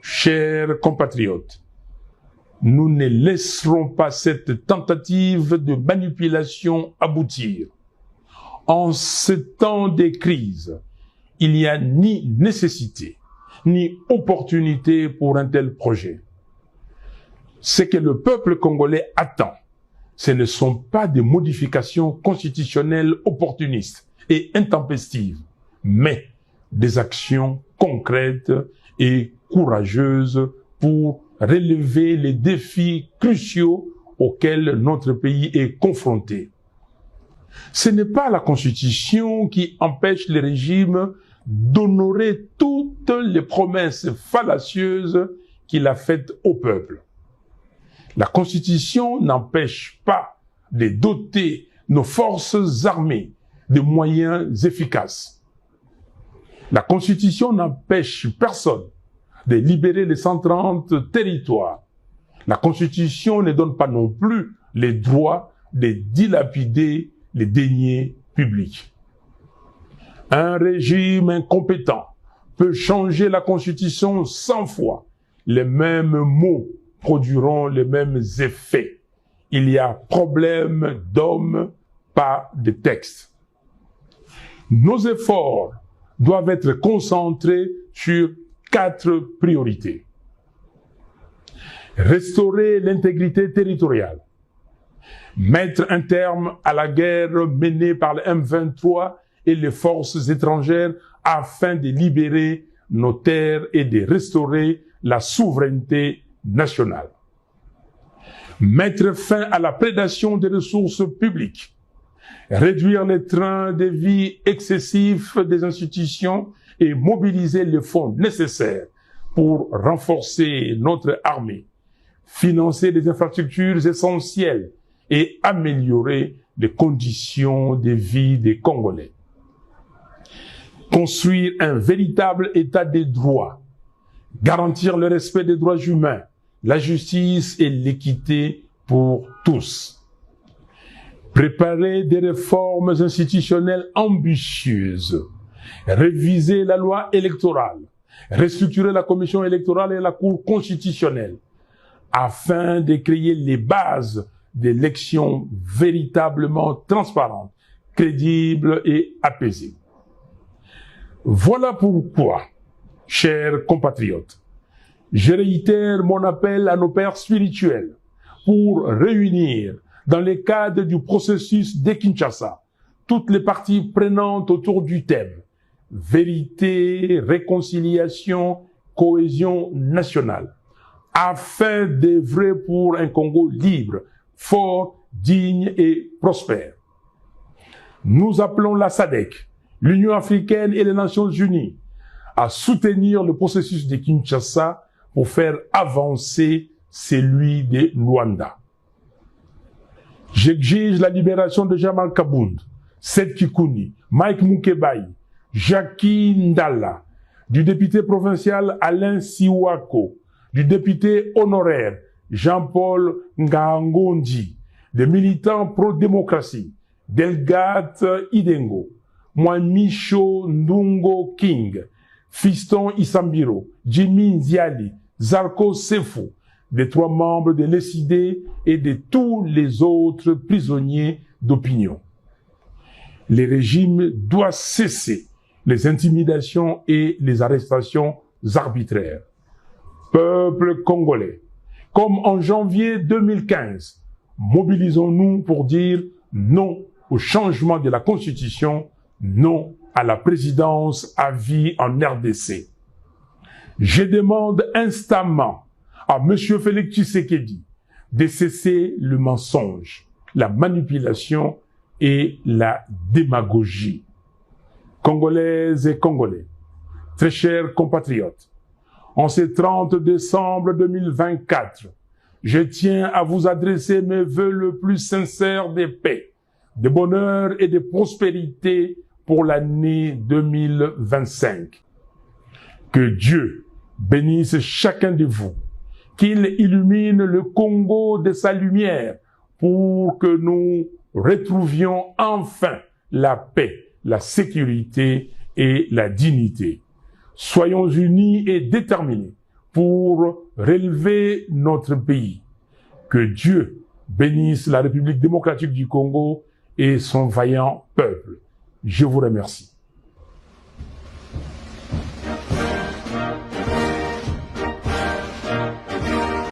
Chers compatriotes, nous ne laisserons pas cette tentative de manipulation aboutir. En ce temps de crise, il n'y a ni nécessité, ni opportunité pour un tel projet. Ce que le peuple congolais attend, ce ne sont pas des modifications constitutionnelles opportunistes et intempestives, mais des actions concrètes et courageuses pour relever les défis cruciaux auxquels notre pays est confronté. Ce n'est pas la Constitution qui empêche le régime d'honorer toutes les promesses fallacieuses qu'il a faites au peuple. La Constitution n'empêche pas de doter nos forces armées de moyens efficaces. La Constitution n'empêche personne de libérer les 130 territoires. La Constitution ne donne pas non plus les droits de dilapider les deniers publics. Un régime incompétent peut changer la Constitution 100 fois. Les mêmes mots produiront les mêmes effets. Il y a problème d'hommes, pas de texte. Nos efforts doivent être concentrés sur 4 priorités. Restaurer l'intégrité territoriale. Mettre un terme à la guerre menée par le M23 et les forces étrangères afin de libérer nos terres et de restaurer la souveraineté nationale. Mettre fin à la prédation des ressources publiques. Réduire les trains de vie excessifs des institutions et mobiliser les fonds nécessaires pour renforcer notre armée, financer des infrastructures essentielles et améliorer les conditions de vie des Congolais. Construire un véritable état des droits, garantir le respect des droits humains, la justice et l'équité pour tous. Préparer des réformes institutionnelles ambitieuses, réviser la loi électorale, restructurer la commission électorale et la Cour constitutionnelle, afin de créer les bases d'élections véritablement transparentes, crédibles et apaisées. Voilà pourquoi, chers compatriotes, je réitère mon appel à nos pères spirituels pour réunir, dans le cadre du processus de Kinshasa, toutes les parties prenantes autour du thème vérité, réconciliation, cohésion nationale, afin d'œuvrer pour un Congo libre, fort, digne et prospère. Nous appelons la SADC, l'Union africaine et les Nations unies à soutenir le processus de Kinshasa pour faire avancer celui de Luanda. J'exige la libération de Jamal Kabound, Seth Kikouni, Mike Mukebai, Jackie Ndala, du député provincial Alain Siwako, du député honoraire Jean-Paul Ngangondi, des militants pro-démocratie, Delgate Idengo, Mwamicho Ndungo King, Fiston Isambiro, Jimmy Nziali, Zarko Sefo, des 3 membres de l'ESID et de tous les autres prisonniers d'opinion. Le régime doit cesser les intimidations et les arrestations arbitraires. Peuple congolais, comme en janvier 2015, mobilisons-nous pour dire non au changement de la Constitution, non à la présidence à vie en RDC. Je demande instamment à M. Félix Tshisekedi de cesser le mensonge, la manipulation et la démagogie. Congolaises et Congolais, très chers compatriotes, en ce 30 décembre 2024, je tiens à vous adresser mes vœux le plus sincères de paix, de bonheur et de prospérité pour l'année 2025. Que Dieu bénisse chacun de vous, qu'il illumine le Congo de sa lumière pour que nous retrouvions enfin la paix, la sécurité et la dignité. Soyons unis et déterminés pour relever notre pays. Que Dieu bénisse la République démocratique du Congo et son vaillant peuple. Je vous remercie.